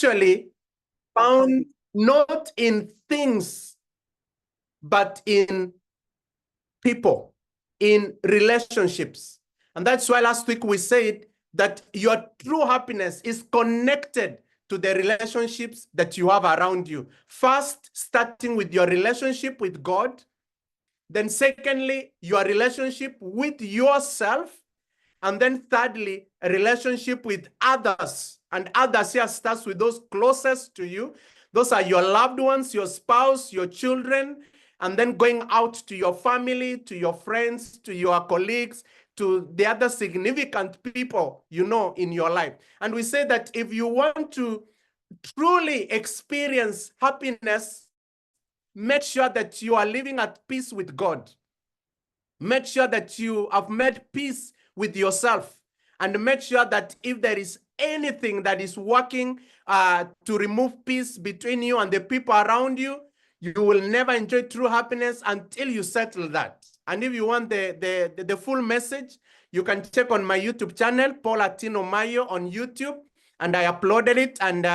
actually found not in things, but in people, in relationships. And that's why last week we said that your true happiness is connected to the relationships that you have around you. First, starting with your relationship with God. Then secondly, your relationship with yourself. And then thirdly, a relationship with others. And others here starts with those closest to you. Those are your loved ones, your spouse, your children, and then going out to your family, to your friends, to your colleagues, to the other significant people you know in your life. And we say that if you want to truly experience happiness, make sure that you are living at peace with God. Make sure that you have made peace with yourself, and make sure that if there is anything that is working to remove peace between you and the people around you, you will never enjoy true happiness until you settle that. And if you want the full message, you can check on my YouTube channel, Paul Atino Mayo on YouTube, and I uploaded it, and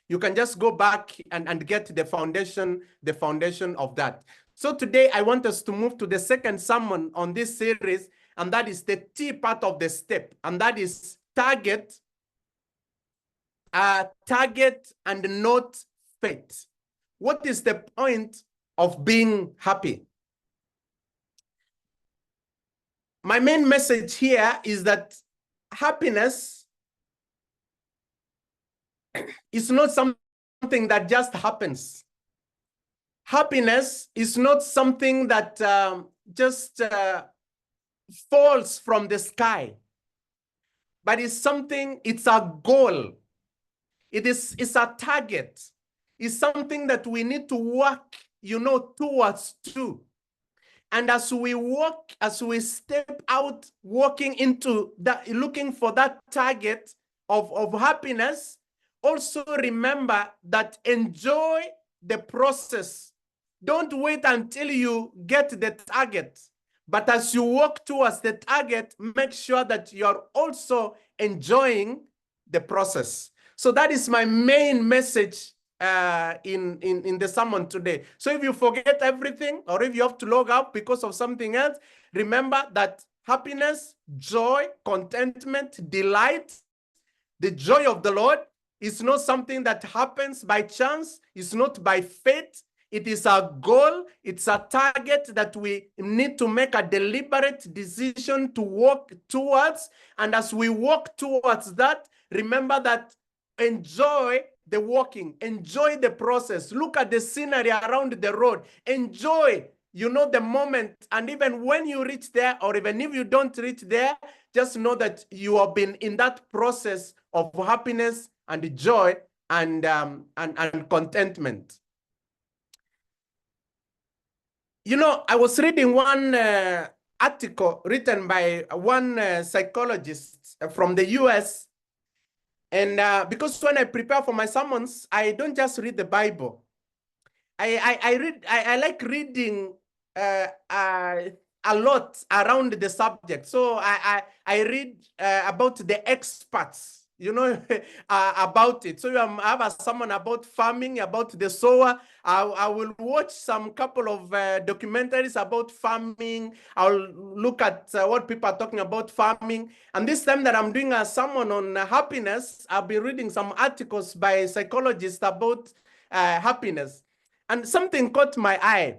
you can just go back and get the foundation of that. So today I want us to move to the second sermon on this series, and that is the T part of the step, and that is target and not fate. What is the point of being happy? My main message here is that happiness is not something that just happens. Happiness is not something that just falls from the sky, but it's a goal. It's a target. It's something that we need to work, towards too. And as we step out, walking into that, looking for that target of happiness, also remember that enjoy the process. Don't wait until you get the target. But as you walk towards the target, make sure that you're also enjoying the process. So that is my main message in the sermon today. So if you forget everything, or if you have to log out because of something else, remember that happiness, joy, contentment, delight, the joy of the Lord is not something that happens by chance. It's not by fate. It is a goal. It's a target that we need to make a deliberate decision to walk towards. And as we walk towards that, remember that enjoy the walking, enjoy the process. Look at the scenery around the road. Enjoy, the moment. And even when you reach there, or even if you don't reach there, just know that you have been in that process of happiness and joy and contentment. I was reading one article written by one psychologist from the US. And because when I prepare for my sermons, I don't just read the Bible. I like reading a lot around the subject. So I read about the experts, about it. So I have a sermon about farming, about the sower. I will watch some couple of documentaries about farming. I'll look at what people are talking about farming. And this time that I'm doing a sermon on happiness, I'll be reading some articles by psychologists about happiness. And something caught my eye.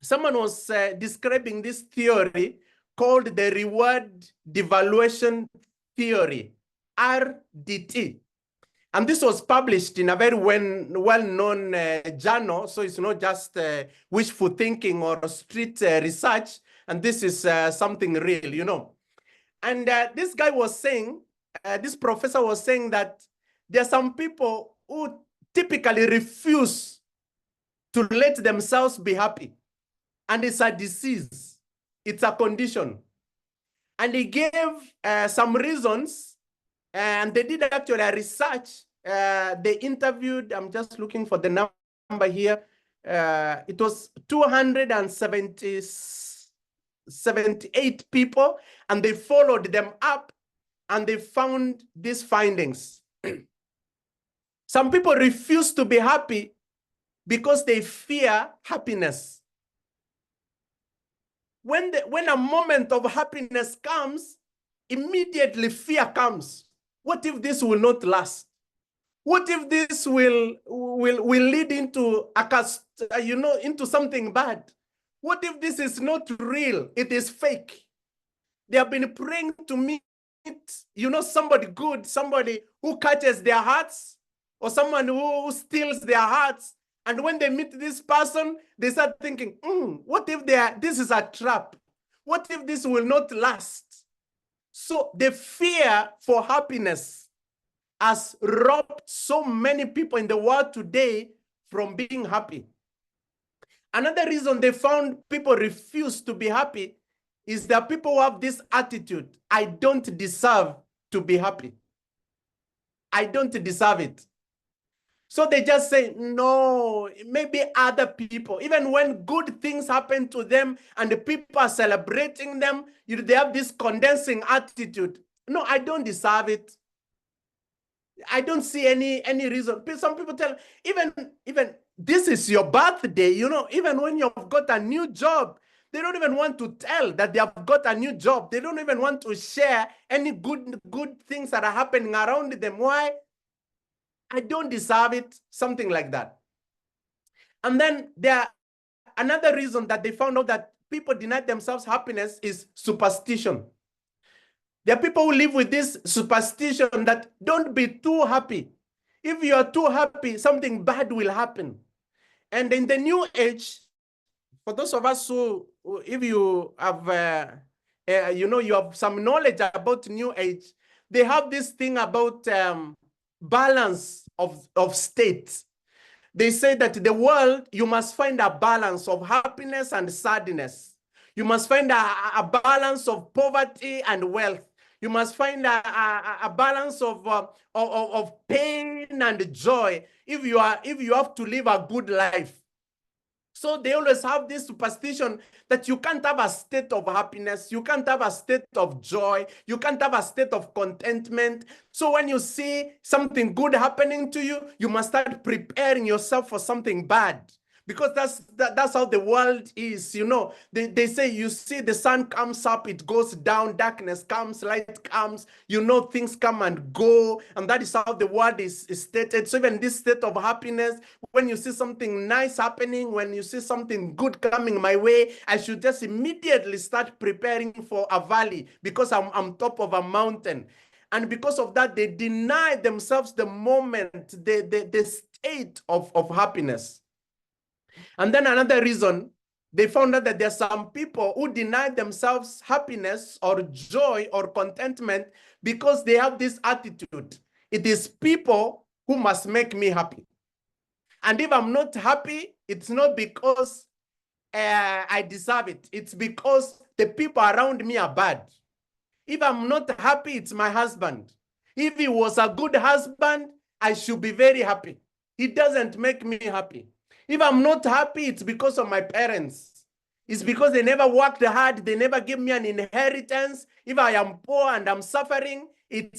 Someone was describing this theory called the reward devaluation theory, RDT. And this was published in a very well-known journal. So it's not just wishful thinking or street research. And this is something real, And this guy was saying, this professor was saying that there are some people who typically refuse to let themselves be happy. And it's a disease. It's a condition. And he gave some reasons, and they did actually a research. They interviewed, I'm just looking for the number here. It was 278 people, and they followed them up, and they found these findings. Some people refuse to be happy because they fear happiness. When a moment of happiness comes, immediately fear comes. What if this will not last? What if this will lead into into something bad? What if this is not real? It is fake. They have been praying to meet, somebody good, somebody who catches their hearts, or someone who steals their hearts. And when they meet this person, they start thinking, what if this is a trap? What if this will not last? So the fear for happiness has robbed so many people in the world today from being happy. Another reason they found people refuse to be happy is that people who have this attitude, I don't deserve to be happy. I don't deserve it. So they just say, no, maybe other people, even when good things happen to them and the people are celebrating them, they have this condensing attitude. No, I don't deserve it. I don't see any reason. Some people tell, even this is your birthday, even when you've got a new job, they don't even want to tell that they have got a new job. They don't even want to share any good things that are happening around them. Why? I don't deserve it, something like that. And then another reason that they found out that people deny themselves happiness is superstition. There are people who live with this superstition that don't be too happy. If you are too happy, something bad will happen. And in the new age, for those of us who if you have, you have some knowledge about new age, they have this thing about balance of states. They say that the world, you must find a balance of happiness and sadness. You must find a balance of poverty and wealth. You must find a balance of pain and joy if you have to live a good life. So they always have this superstition that you can't have a state of happiness, you can't have a state of joy, you can't have a state of contentment. So when you see something good happening to you, you must start preparing yourself for something bad. Because that's how the world is, They say, you see the sun comes up, it goes down, darkness comes, light comes, things come and go. And that is how the world is stated. So even this state of happiness, when you see something nice happening, when you see something good coming my way, I should just immediately start preparing for a valley because I'm top of a mountain. And because of that, they deny themselves the moment, the state of happiness. And then another reason, they found out that there are some people who deny themselves happiness or joy or contentment because they have this attitude. It is people who must make me happy. And if I'm not happy, it's not because I deserve it. It's because the people around me are bad. If I'm not happy, it's my husband. If he was a good husband, I should be very happy. He doesn't make me happy. If I'm not happy, it's because of my parents. It's because they never worked hard. They never gave me an inheritance. If I am poor and I'm suffering, they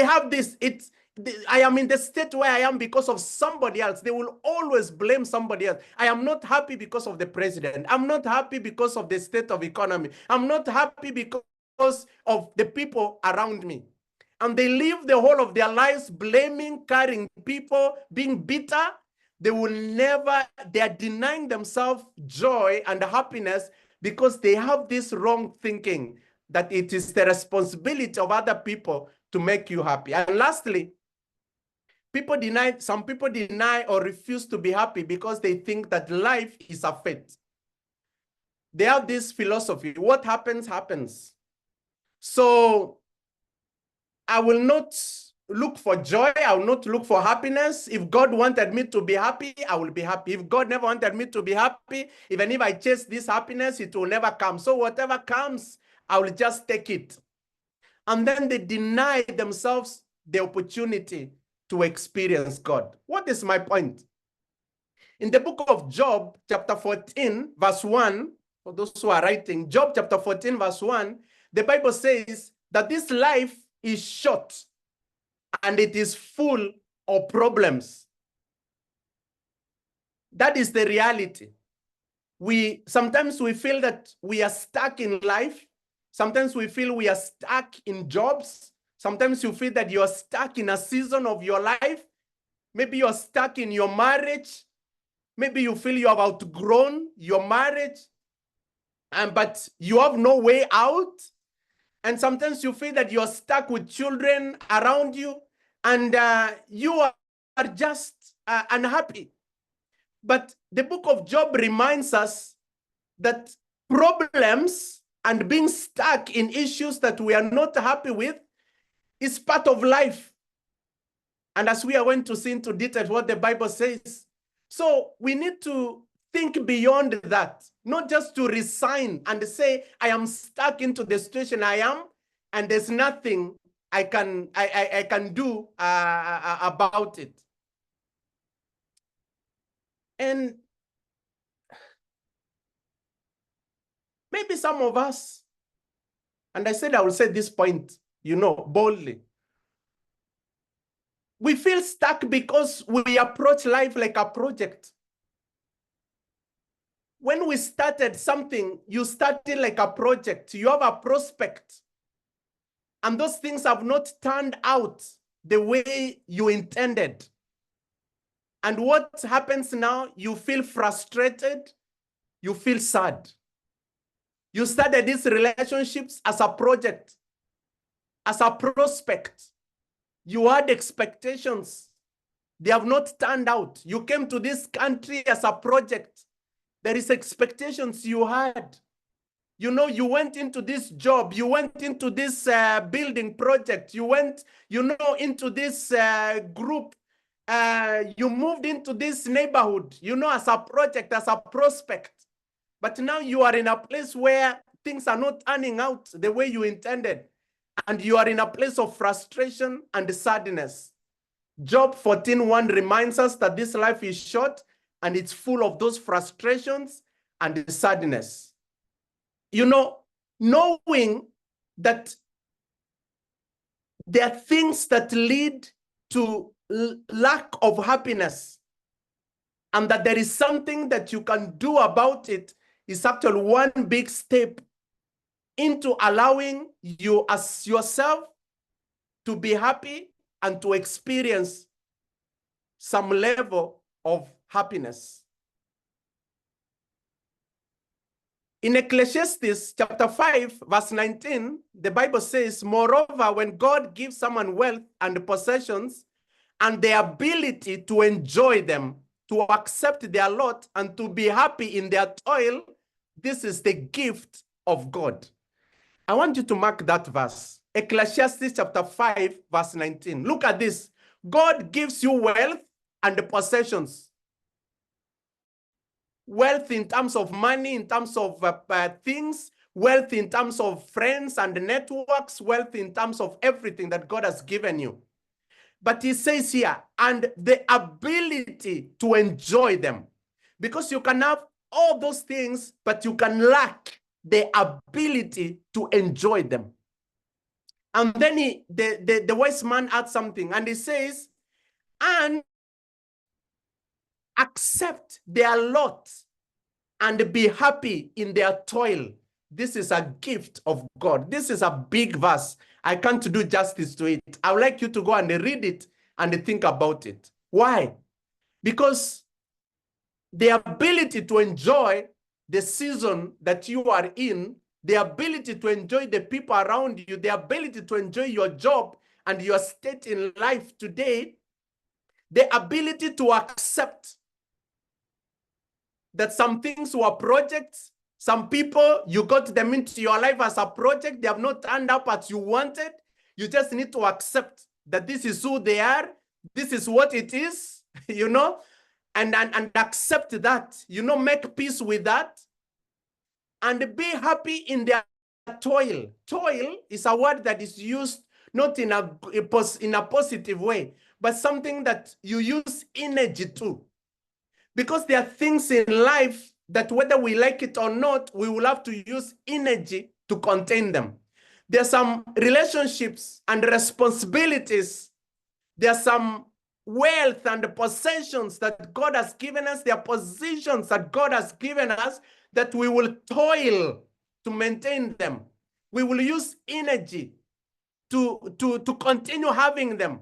have this. I am in the state where I am because of somebody else. They will always blame somebody else. I am not happy because of the president. I'm not happy because of the state of economy. I'm not happy because of the people around me. And they live the whole of their lives blaming, carrying people, being bitter. They are denying themselves joy and happiness because they have this wrong thinking that it is the responsibility of other people to make you happy. And lastly, some people deny or refuse to be happy because they think that life is a fate. They have this philosophy, what happens, happens. So I will not look for joy. I will not look for happiness. If God wanted me to be happy, I will be happy. If God never wanted me to be happy, even if I chase this happiness, it will never come. So whatever comes, I will just take it. And then they deny themselves the opportunity to experience God. What is my point? In the book of Job, chapter 14, verse 1, for those who are writing, Job chapter 14, verse 1, the Bible says that this life is short. and it is full of problems. That is the reality. Sometimes we feel that we are stuck in life. Sometimes we feel we are stuck in jobs. Sometimes you feel that you're stuck in a season of your life. Maybe you're stuck in your marriage. Maybe you feel you have outgrown your marriage, but you have no way out. And sometimes you feel that you're stuck with children around you, and you are just unhappy. But the book of Job reminds us that problems and being stuck in issues that we are not happy with is part of life. And as we are going to see into detail what the Bible says, so we need to think beyond that, not just to resign and say, I am stuck into the situation I am, and there's nothing I can do about it. And maybe some of us, and I said I will say this point, boldly. We feel stuck because we approach life like a project. When we started something, you started like a project. You have a prospect. And those things have not turned out the way you intended. And what happens now? You feel frustrated. You feel sad. You started these relationships as a project, as a prospect. You had expectations. They have not turned out. You came to this country as a project. There is expectations you had. You went into this job. You went into this building project. You went, into this group. You moved into this neighborhood, as a project, as a prospect. But now you are in a place where things are not turning out the way you intended. And you are in a place of frustration and sadness. Job 14:1 reminds us that this life is short and it's full of those frustrations and sadness. Knowing that there are things that lead to lack of happiness and that there is something that you can do about it is actually one big step into allowing you as yourself to be happy and to experience some level of happiness. In Ecclesiastes chapter 5, verse 19, the Bible says, moreover, when God gives someone wealth and possessions and the ability to enjoy them, to accept their lot and to be happy in their toil, this is the gift of God. I want you to mark that verse. Ecclesiastes chapter 5, verse 19. Look at this. God gives you wealth and possessions. Wealth in terms of money, in terms of things, wealth in terms of friends and networks, wealth in terms of everything that God has given you. But he says here, and the ability to enjoy them. Because you can have all those things, but you can lack the ability to enjoy them. And then the wise man adds something, and he says, and accept their lot and be happy in their toil. This is a gift of God. This is a big verse. I can't do justice to it. I would like you to go and read it and think about it. Why? Because the ability to enjoy the season that you are in, the ability to enjoy the people around you, the ability to enjoy your job and your state in life today, the ability to accept that some things were projects, some people, you got them into your life as a project, they have not turned up as you wanted. You just need to accept that this is who they are, this is what it is, and accept that, make peace with that, and be happy in their toil. Toil is a word that is used not in a positive way, but something that you use energy to. Because there are things in life that whether we like it or not, we will have to use energy to contain them. There are some relationships and responsibilities There are some wealth and possessions that God has given us. There are positions that God has given us that we will toil to maintain them. We will use energy to continue having them.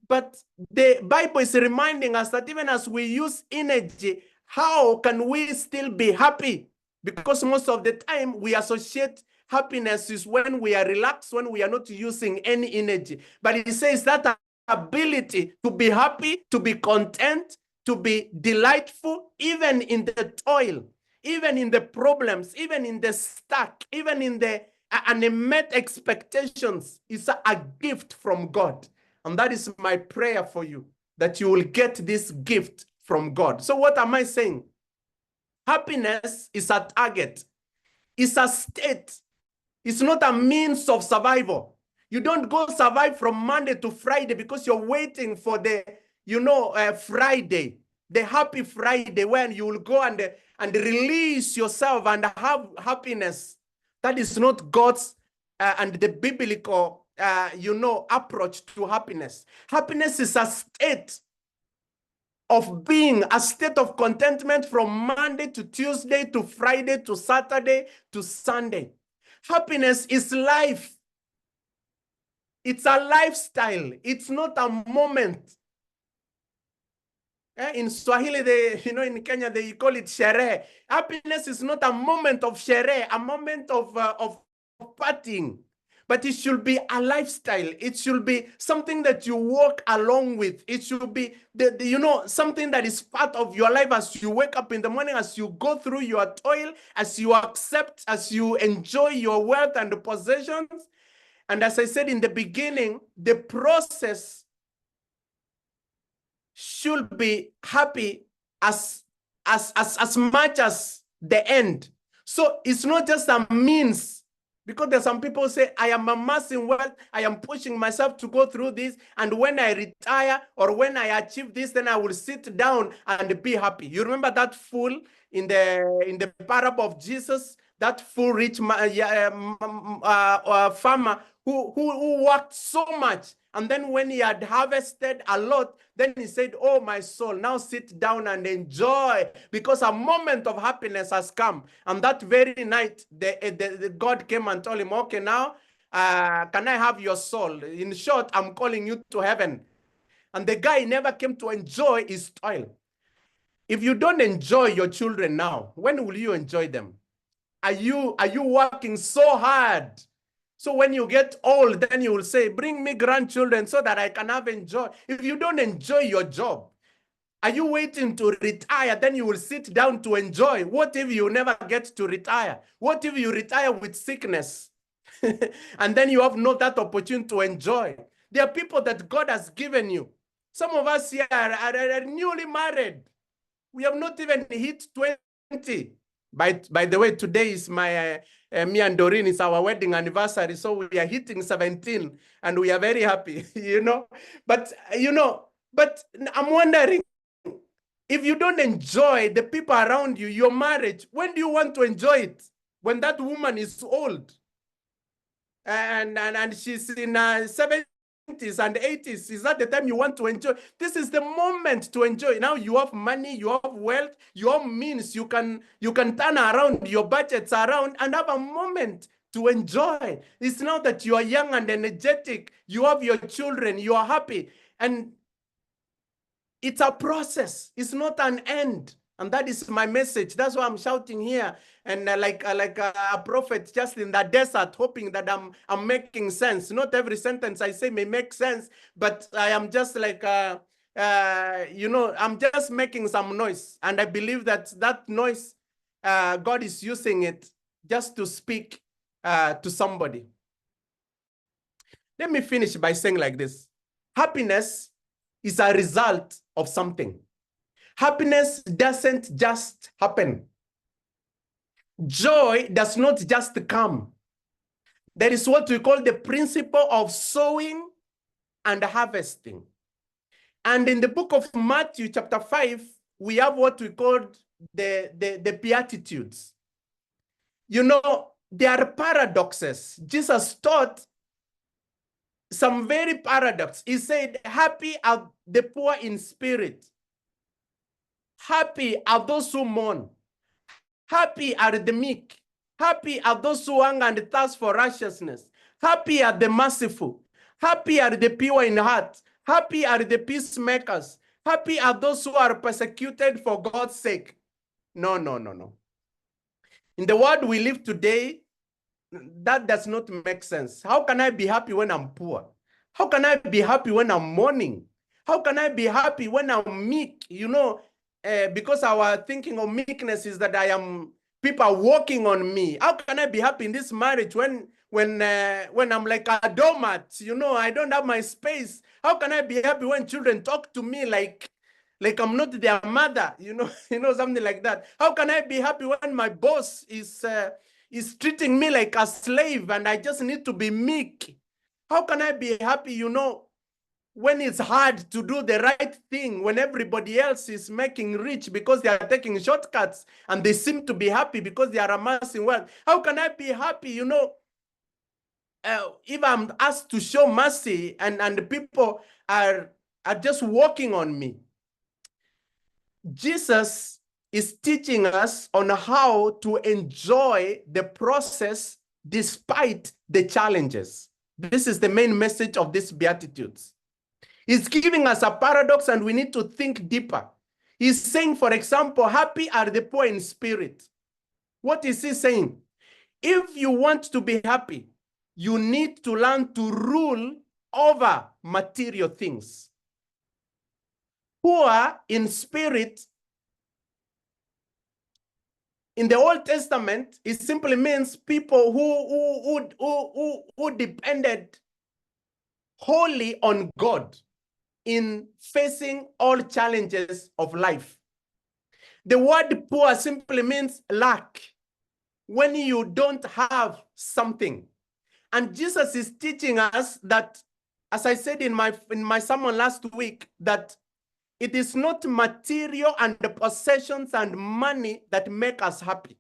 But the Bible is reminding us that even as we use energy, how can we still be happy? Because most of the time we associate happiness is when we are relaxed, when we are not using any energy. But it says that ability to be happy, to be content, to be delightful, even in the toil, even in the problems, even in the stuck, even in the unmet expectations, is a gift from God. And that is my prayer for you, that you will get this gift from God. So what am I saying? Happiness is a target. It's a state. It's not a means of survival. You don't go survive from Monday to Friday because you're waiting for the, Friday, the happy Friday when you will go and release yourself and have happiness. That is not God's and the biblical approach to happiness. Happiness is a state of being, a state of contentment from Monday to Tuesday to Friday to Saturday to Sunday. Happiness is life. It's a lifestyle. It's not a moment. In Swahili, in Kenya, they call it sherehe. Happiness is not a moment of sherehe, a moment of partying. But it should be a lifestyle. It should be something that you walk along with. It should be, something that is part of your life as you wake up in the morning, as you go through your toil, as you accept, as you enjoy your wealth and the possessions. And as I said in the beginning, the process should be happy as much as the end. So it's not just a means. Because there's some people say, I am amassing wealth, I am pushing myself to go through this, and when I retire or when I achieve this, then I will sit down and be happy. You remember that fool in the parable of Jesus, that full rich farmer who worked so much, and then when he had harvested a lot, then he said, oh, my soul, now sit down and enjoy, because a moment of happiness has come. And that very night, the God came and told him, okay, now, can I have your soul? In short, I'm calling you to heaven. And the guy never came to enjoy his toil. If you don't enjoy your children now, when will you enjoy them? Are you working so hard? So when you get old, then you will say, bring me grandchildren so that I can have enjoy. If you don't enjoy your job, are you waiting to retire? Then you will sit down to enjoy. What if you never get to retire? What if you retire with sickness? And then you have not that opportunity to enjoy. There are people that God has given you. Some of us here are newly married. We have not even hit 20. By the way, today is my me and Doreen, it's our wedding anniversary, so we are hitting 17 and we are very happy, But I'm wondering, if you don't enjoy the people around you, your marriage, when do you want to enjoy it? When that woman is old and she's in 70s and 80s, is that the time you want to enjoy? This is the moment to enjoy. Now you have money, you have wealth, you have means, you can turn around your budgets around and have a moment to enjoy. It's now that you are young and energetic, you have your children, you are happy, and it's a process. It's not an end. And that is my message. That's why I'm shouting here. And like a prophet just in the desert, hoping that I'm making sense. Not every sentence I say may make sense, but I am just like, I'm just making some noise. And I believe that noise, God is using it just to speak to somebody. Let me finish by saying like this. Happiness is a result of something. Happiness doesn't just happen. Joy does not just come. There is what we call the principle of sowing and harvesting. And in the book of Matthew chapter 5, we have what we call the Beatitudes. There are paradoxes. Jesus taught some very paradox. He said, happy are the poor in spirit. Happy are those who mourn. Happy are the meek. Happy are those who hunger and thirst for righteousness. Happy are the merciful. Happy are the pure in heart. Happy are the peacemakers. Happy are those who are persecuted for God's sake. No, no, no, no. In the world we live today, that does not make sense. How can I be happy when I'm poor? How can I be happy when I'm mourning? How can I be happy when I'm meek? You know, because our thinking of meekness is that people are working on me. How can I be happy in this marriage when I'm like a doormat? You know, I don't have my space. How can I be happy when children talk to me like I'm not their mother? You know, something like that. How can I be happy when my boss is treating me like a slave and I just need to be meek? How can I be happy, you know, when it's hard to do the right thing, when everybody else is making rich because they are taking shortcuts and they seem to be happy because they are amassing wealth? How can I be happy, you know, if I'm asked to show mercy and people are just working on me? Jesus is teaching us on how to enjoy the process despite the challenges. This is the main message of these Beatitudes. He's giving us a paradox and we need to think deeper. He's saying, for example, happy are the poor in spirit. What is he saying? If you want to be happy, you need to learn to rule over material things. Poor in spirit, in the Old Testament, it simply means people who depended wholly on God in facing all challenges of life. The word poor simply means lack, when you don't have something. And Jesus is teaching us that, as I said in my sermon last week, that it is not material and the possessions and money that make us happy.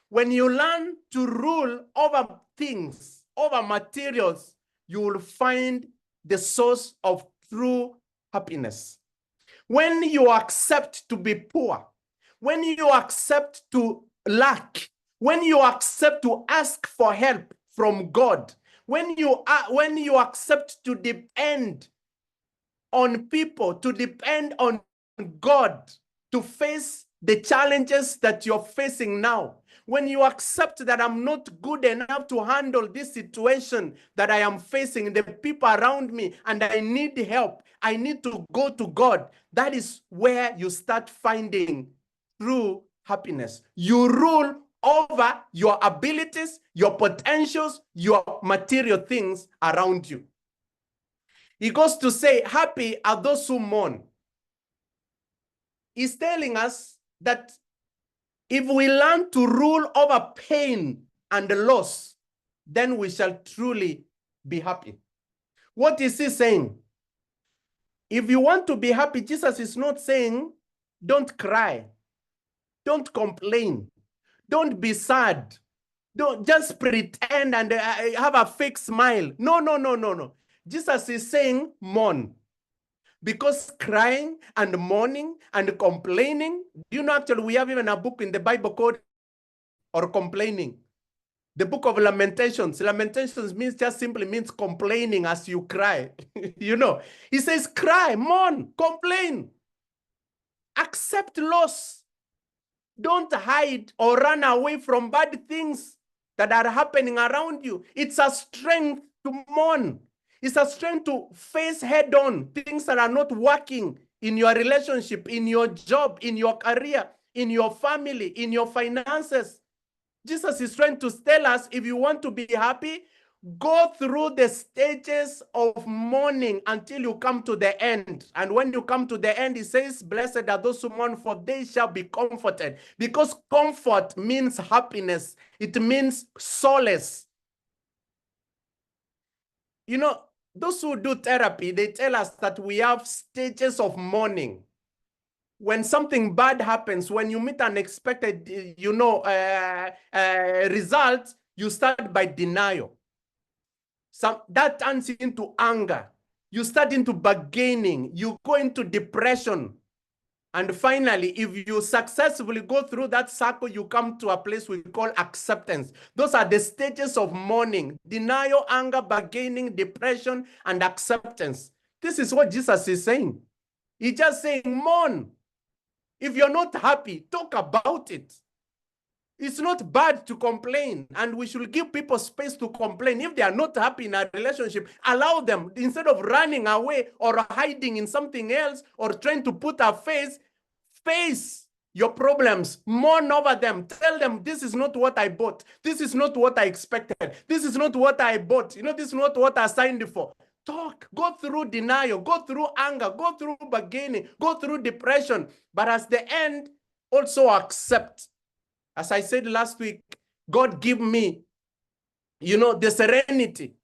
When you learn to rule over things, over materials, you will find the source of true happiness. When you accept to be poor, when you accept to lack, when you accept to ask for help from God, when you accept to depend on people, to depend on God to face the challenges that you're facing now, when you accept that I'm not good enough to handle this situation that I am facing, the people around me, and I need help, I need to go to God, that is where you start finding true happiness. You rule over your abilities, your potentials, your material things around you. He goes to say, happy are those who mourn. He's telling us that if we learn to rule over pain and loss, then we shall truly be happy. What is he saying? If you want to be happy, Jesus is not saying, don't cry, don't complain, don't be sad, don't just pretend and have a fake smile. No, no, no, no, no. Jesus is saying, mourn. Because crying and mourning and complaining, you know, actually we have even a book in the Bible called, or complaining, the book of Lamentations. Lamentations means just simply means complaining as you cry. You know, he says cry, mourn, complain, accept loss. Don't hide or run away from bad things that are happening around you. It's a strength to mourn. It's a strength to face head on things that are not working in your relationship, in your job, in your career, in your family, in your finances. Jesus is trying to tell us, if you want to be happy, go through the stages of mourning until you come to the end. And when you come to the end, he says, blessed are those who mourn, for they shall be comforted. Because comfort means happiness. It means solace. You know, those who do therapy, they tell us that we have stages of mourning. When something bad happens, when you meet unexpected, result, you start by denial. that turns into anger. You start into bargaining. You go into depression. And finally, if you successfully go through that circle, you come to a place we call acceptance. Those are the stages of mourning: denial, anger, bargaining, depression, and acceptance. This is what Jesus is saying. He's just saying, mourn. If you're not happy, talk about it. It's not bad to complain, and we should give people space to complain. If they are not happy in a relationship, allow them. Instead of running away or hiding in something else or trying to put a face your problems, mourn over them. Tell them, this is not what I bought. This is not what I expected. This is not what I bought. This is not what I signed for. Talk, go through denial, go through anger, go through bargaining, go through depression. But at the end, also accept. As I said last week, God give me, the serenity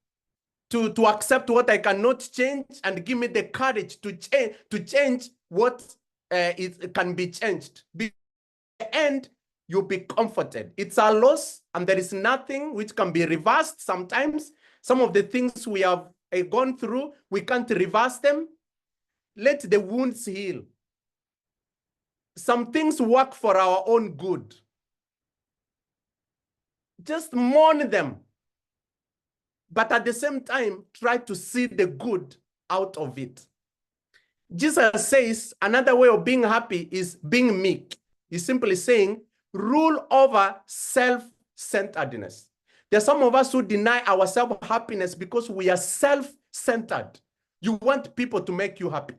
to accept what I cannot change, and give me the courage to change what it can be changed. By the end, you'll be comforted. It's a loss, and there is nothing which can be reversed. Sometimes some of the things we have gone through, we can't reverse them. Let the wounds heal. Some things work for our own good. Just mourn them. But at the same time, try to see the good out of it. Jesus says another way of being happy is being meek. He's simply saying, rule over self-centeredness. There are some of us who deny ourselves happiness because we are self-centered. You want people to make you happy.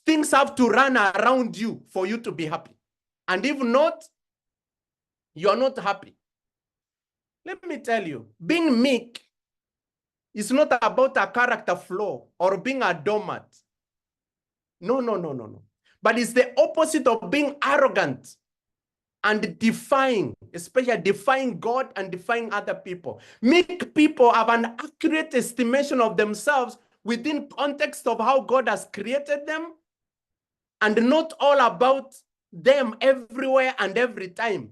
Things have to run around you for you to be happy. And if not, you are not happy. Let me tell you, being meek is not about a character flaw or being a doormat. No. But it's the opposite of being arrogant and defying, especially defying God and defying other people. Meek people have an accurate estimation of themselves within context of how God has created them, and not all about them everywhere and every time.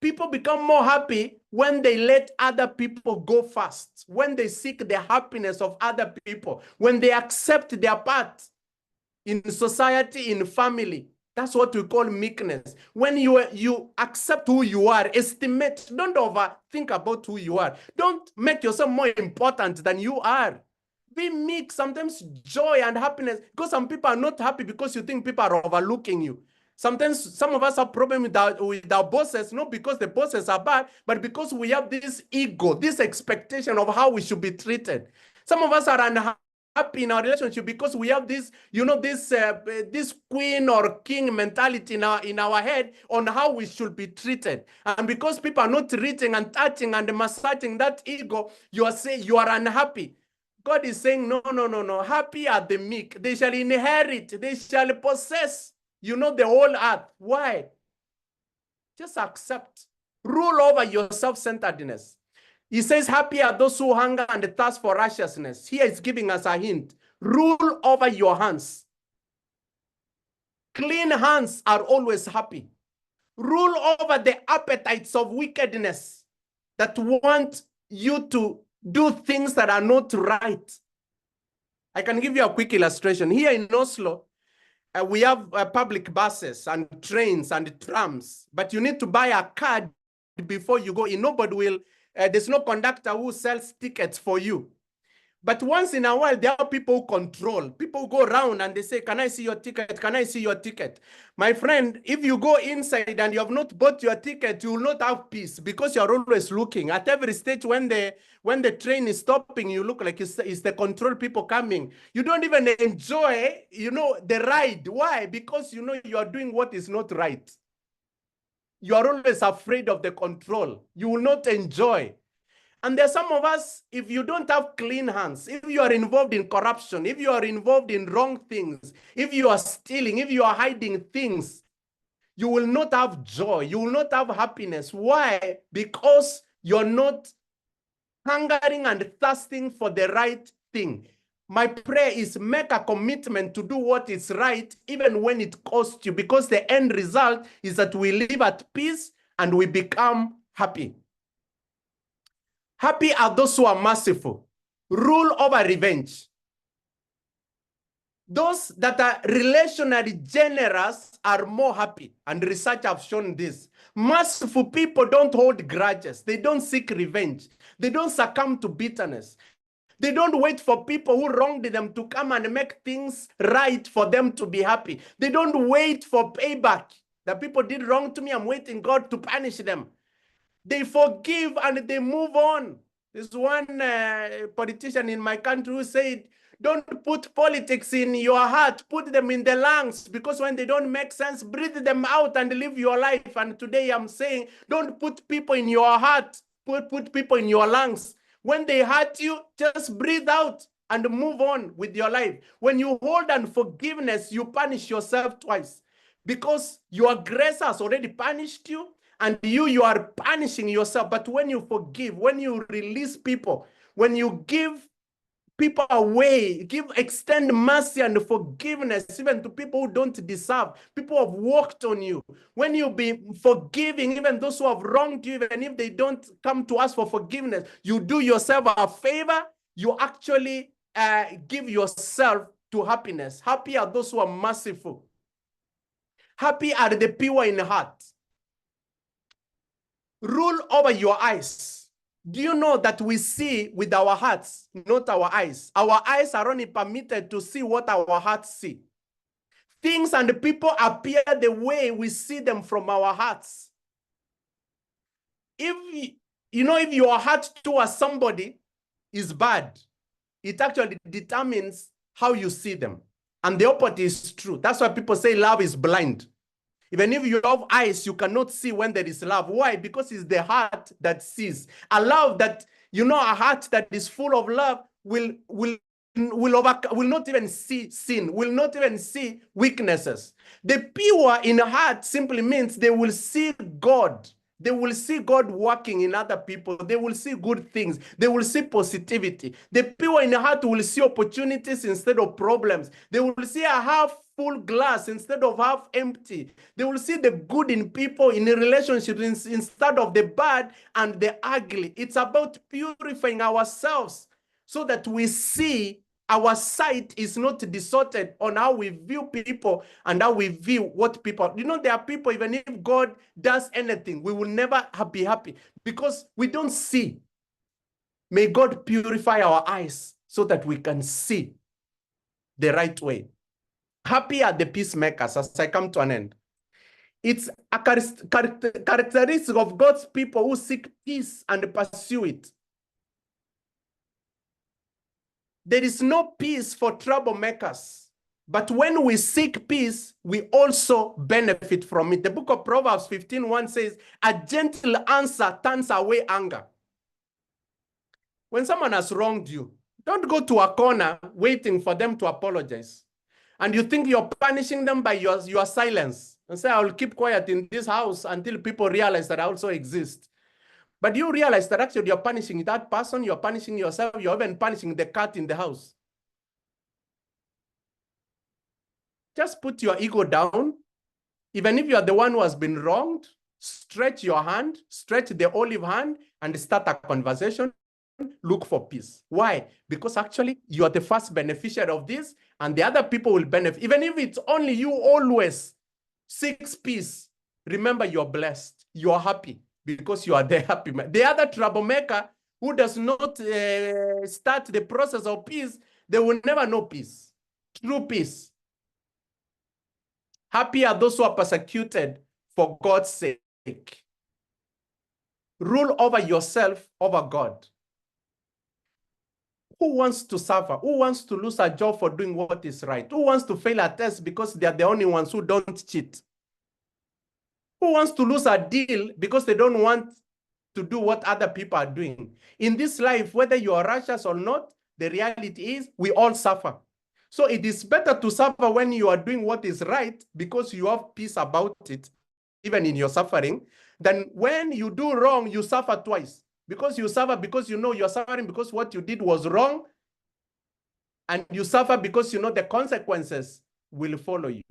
People become more happy when they let other people go first, when they seek the happiness of other people, when they accept their part in society, in family. That's what we call meekness. When you accept who you are, estimate, don't overthink about who you are. Don't make yourself more important than you are. Be meek. Sometimes joy and happiness, because some people are not happy because you think people are overlooking you. Sometimes some of us have problems with our bosses, not because the bosses are bad, but because we have this ego, this expectation of how we should be treated. Some of us are unhappy in our relationship because we have this, this queen or king mentality in our head on how we should be treated. And because people are not reaching and touching and massaging that ego, you are saying you are unhappy. God is saying, no. Happy are the meek. They shall inherit. They shall possess, the whole earth. Why? Just accept. Rule over your self-centeredness. He says, happy are those who hunger and thirst for righteousness. Here is giving us a hint. Rule over your hands. Clean hands are always happy. Rule over the appetites of wickedness that want you to do things that are not right. I can give you a quick illustration. Here in Oslo, we have public buses and trains and trams, but you need to buy a card before you go in. Nobody will, there's no conductor who sells tickets for you. But once in a while, there are people who control. People go around and they say, can I see your ticket? Can I see your ticket? My friend, if you go inside and you have not bought your ticket, you will not have peace because you're always looking. At every stage when the train is stopping, you look like it's the control people coming. You don't even enjoy, the ride. Why? Because, you are doing what is not right. You are always afraid of the control. You will not enjoy. And there are some of us, if you don't have clean hands, if you are involved in corruption, if you are involved in wrong things, if you are stealing, if you are hiding things, you will not have joy. You will not have happiness. Why? Because you're not hungering and thirsting for the right thing. My prayer is make a commitment to do what is right, even when it costs you, because the end result is that we live at peace and we become happy. Happy are those who are merciful, rule over revenge. Those that are relationally generous are more happy, and research have shown this. Merciful people don't hold grudges. They don't seek revenge. They don't succumb to bitterness. They don't wait for people who wronged them to come and make things right for them to be happy. They don't wait for payback. The people did wrong to me, I'm waiting God to punish them. They forgive and they move on. There's one politician in my country who said, don't put politics in your heart, put them in the lungs, because when they don't make sense, breathe them out and live your life. And today I'm saying, don't put people in your heart, put people in your lungs. When they hurt you, just breathe out and move on with your life. When you hold unforgiveness, you punish yourself twice, because your aggressor has already punished you, and you are punishing yourself. But when you forgive, when you release people, when you give people away, extend mercy and forgiveness even to people who don't deserve, people who have walked on you, when you be forgiving even those who have wronged you, even if they don't come to ask for forgiveness, you do yourself a favor. You actually give yourself to happiness. Happy are those who are merciful. Happy are the pure in heart. Rule over your eyes. Do you know that we see with our hearts, not our eyes? Our eyes are only permitted to see what our hearts see. Things and people appear the way we see them from our hearts. If your heart towards somebody is bad, it actually determines how you see them. And the opposite is true. That's why people say love is blind. Even if you have eyes, you cannot see when there is love. Why? Because it's the heart that sees. A love that, a heart that is full of love will not even see sin, will not even see weaknesses. The pure in heart simply means they will see God. They will see God working in other people. They will see good things. They will see positivity. The pure in heart will see opportunities instead of problems. They will see a half full glass instead of half empty. They will see the good in people, in relationships, instead of the bad and the ugly. It's about purifying ourselves so that we see our sight is not distorted on how we view people and how we view what people. There are people, even if God does anything, we will never be happy because we don't see. May God purify our eyes so that we can see the right way. Happy are the peacemakers, as I come to an end. It's a characteristic of God's people who seek peace and pursue it. There is no peace for troublemakers. But when we seek peace, we also benefit from it. The book of Proverbs 15:1 says, a gentle answer turns away anger. When someone has wronged you, don't go to a corner waiting for them to apologize. And you think you're punishing them by your silence. And say, I'll keep quiet in this house until people realize that I also exist. But you realize that actually you're punishing that person, you're punishing yourself, you're even punishing the cat in the house. Just put your ego down. Even if you are the one who has been wronged, stretch your hand, stretch the olive hand, and start a conversation. Look for peace. Why? Because actually you are the first beneficiary of this, and the other people will benefit. Even if it's only you always seeks peace, remember you're blessed, you're happy, because you are the happy man. The other troublemaker who does not start the process of peace, they will never know peace, true peace. Happy are those who are persecuted for God's sake. Rule over yourself, over God. Who wants to suffer? Who wants to lose a job for doing what is right? Who wants to fail a test because they are the only ones who don't cheat? Who wants to lose a deal because they don't want to do what other people are doing? In this life, whether you are righteous or not, the reality is we all suffer. So it is better to suffer when you are doing what is right because you have peace about it, even in your suffering, than when you do wrong, you suffer twice. Because you suffer because you know you're suffering because what you did was wrong, and you suffer because you know the consequences will follow you.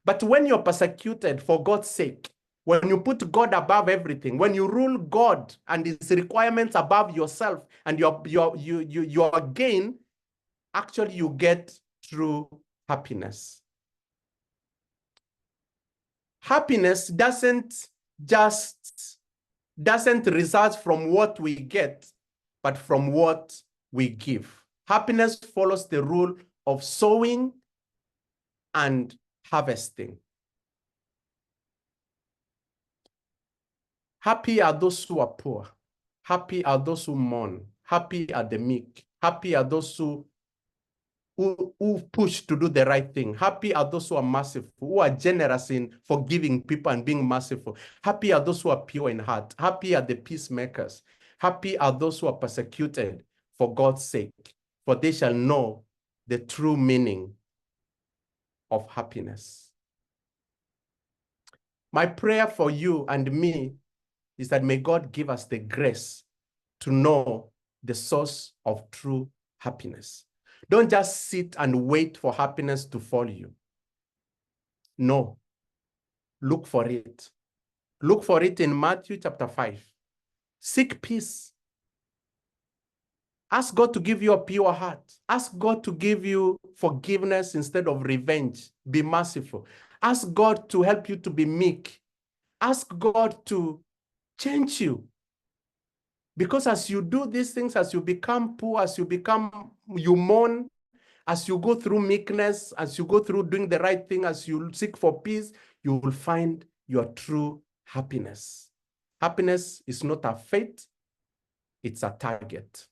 But when you're persecuted for God's sake, when you put God above everything, when you rule God and his requirements above yourself and your gain, actually you get true happiness. Happiness doesn't result from what we get, but from what we give. Happiness follows the rule of sowing and harvesting. Happy are those who are poor. Happy are those who mourn. Happy are the meek. Happy are those who push to do the right thing. Happy are those who are merciful, who are generous in forgiving people and being merciful. Happy are those who are pure in heart. Happy are the peacemakers. Happy are those who are persecuted for God's sake, for they shall know the true meaning of happiness. My prayer for you and me is that may God give us the grace to know the source of true happiness. Don't just sit and wait for happiness to follow you. No, look for it. Look for it in Matthew chapter 5. Seek peace. Ask God to give you a pure heart. Ask God to give you forgiveness instead of revenge. Be merciful. Ask God to help you to be meek. Ask God to change you. Because as you do these things, as you become poor, as you mourn, as you go through meekness, as you go through doing the right thing, as you seek for peace, you will find your true happiness. Happiness is not a fate, it's a target.